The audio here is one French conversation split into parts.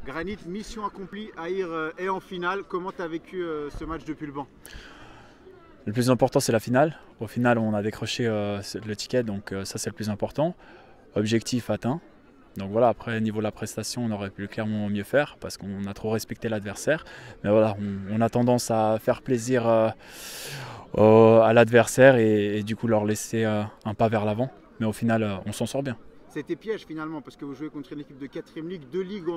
Granit, mission accomplie, Aïr est en finale. Comment tu as vécu ce match depuis le banc? Le plus important, c'est la finale. Au final, on a décroché le ticket, donc ça, c'est le plus important. Objectif atteint. Donc voilà, après, niveau de la prestation, on aurait pu clairement mieux faire parce qu'on a trop respecté l'adversaire. Mais voilà, on a tendance à faire plaisir à l'adversaire et du coup leur laisser un pas vers l'avant. Mais au final, on s'en sort bien. C'était piège finalement parce que vous jouez contre une équipe de 4e ligue, 2 ligues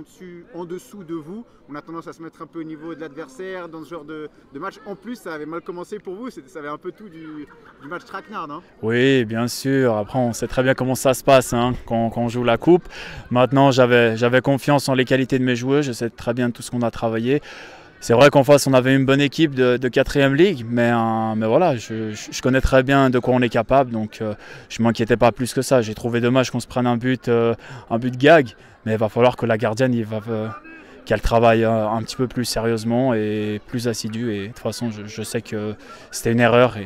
en dessous de vous. On a tendance à se mettre un peu au niveau de l'adversaire dans ce genre de match. En plus, ça avait mal commencé pour vous, ça avait un peu tout du match traquenard, non? Oui, bien sûr. Après, on sait très bien comment ça se passe quand on joue la coupe. Maintenant, j'avais confiance en les qualités de mes joueurs. Je sais très bien tout ce qu'on a travaillé. C'est vrai qu'en face, on avait une bonne équipe de 4e ligue, mais voilà, je connais très bien de quoi on est capable, donc je ne m'inquiétais pas plus que ça. J'ai trouvé dommage qu'on se prenne un but gag, mais il va falloir que la gardienne qu'elle travaille un petit peu plus sérieusement et plus assidue. Et de toute façon, je sais que c'était une erreur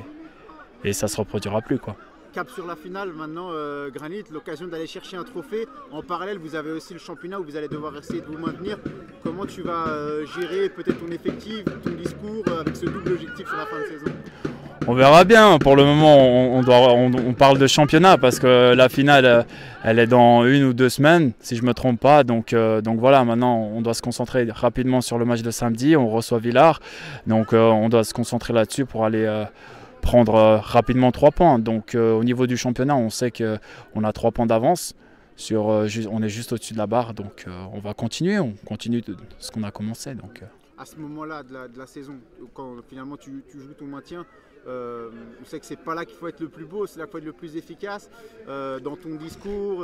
et ça ne se reproduira plus, quoi. Cap sur la finale maintenant, Granit, l'occasion d'aller chercher un trophée. En parallèle, vous avez aussi le championnat où vous allez devoir essayer de vous maintenir. Comment tu vas gérer peut-être ton effectif, ton discours avec ce double objectif sur la fin de saison? On verra bien. Pour le moment, on parle de championnat parce que la finale, elle est dans 1 ou 2 semaines, si je ne me trompe pas. Donc voilà, maintenant, on doit se concentrer rapidement sur le match de samedi. On reçoit Villars, donc on doit se concentrer là-dessus pour aller prendre rapidement 3 points. Donc au niveau du championnat, on sait qu'on a 3 points d'avance. On est juste au-dessus de la barre, donc on continue de ce qu'on a commencé. Donc, À ce moment-là de la saison, quand finalement tu joues ton maintien, on sait que c'est pas là qu'il faut être le plus beau, c'est là qu'il faut être le plus efficace. Dans ton discours,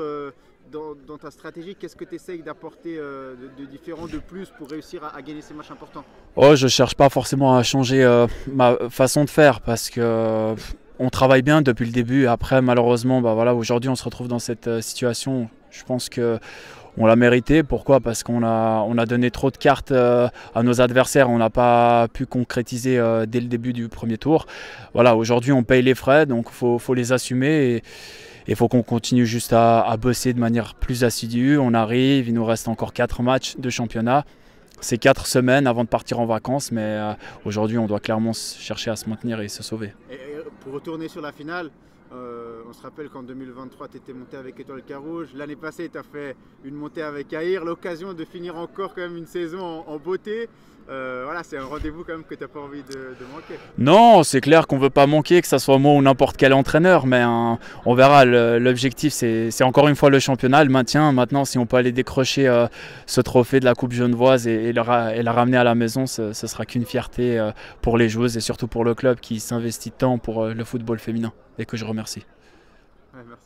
dans ta stratégie, qu'est-ce que tu essayes d'apporter de différent, de plus pour réussir à gagner ces matchs importants? Je ne cherche pas forcément à changer ma façon de faire parce que on travaille bien depuis le début. Après, malheureusement, voilà, aujourd'hui, on se retrouve dans cette situation. Je pense qu'on l'a mérité. Pourquoi? Parce qu'on a donné trop de cartes à nos adversaires. On n'a pas pu concrétiser dès le début du premier tour. Voilà, aujourd'hui, on paye les frais, donc il faut les assumer. Et il faut qu'on continue juste à bosser de manière plus assidue. On arrive, il nous reste encore 4 matchs de championnat. C'est 4 semaines avant de partir en vacances, mais aujourd'hui, on doit clairement chercher à se maintenir et se sauver. Et pour retourner sur la finale, on se rappelle qu'en 2023, tu étais monté avec Étoile Carouge. L'année passée, tu as fait une montée avec Aïr. L'occasion de finir encore quand même une saison en beauté. Voilà, c'est un rendez-vous quand même que tu n'as pas envie de manquer. Non, c'est clair qu'on ne veut pas manquer, que ce soit moi ou n'importe quel entraîneur, mais on verra. L'objectif, c'est encore une fois le championnat, le maintien. Maintenant, si on peut aller décrocher ce trophée de la Coupe Genevoise et la ramener à la maison, ce sera qu'une fierté pour les joueuses et surtout pour le club qui s'investit tant pour le football féminin et que je remercie. Ouais, merci.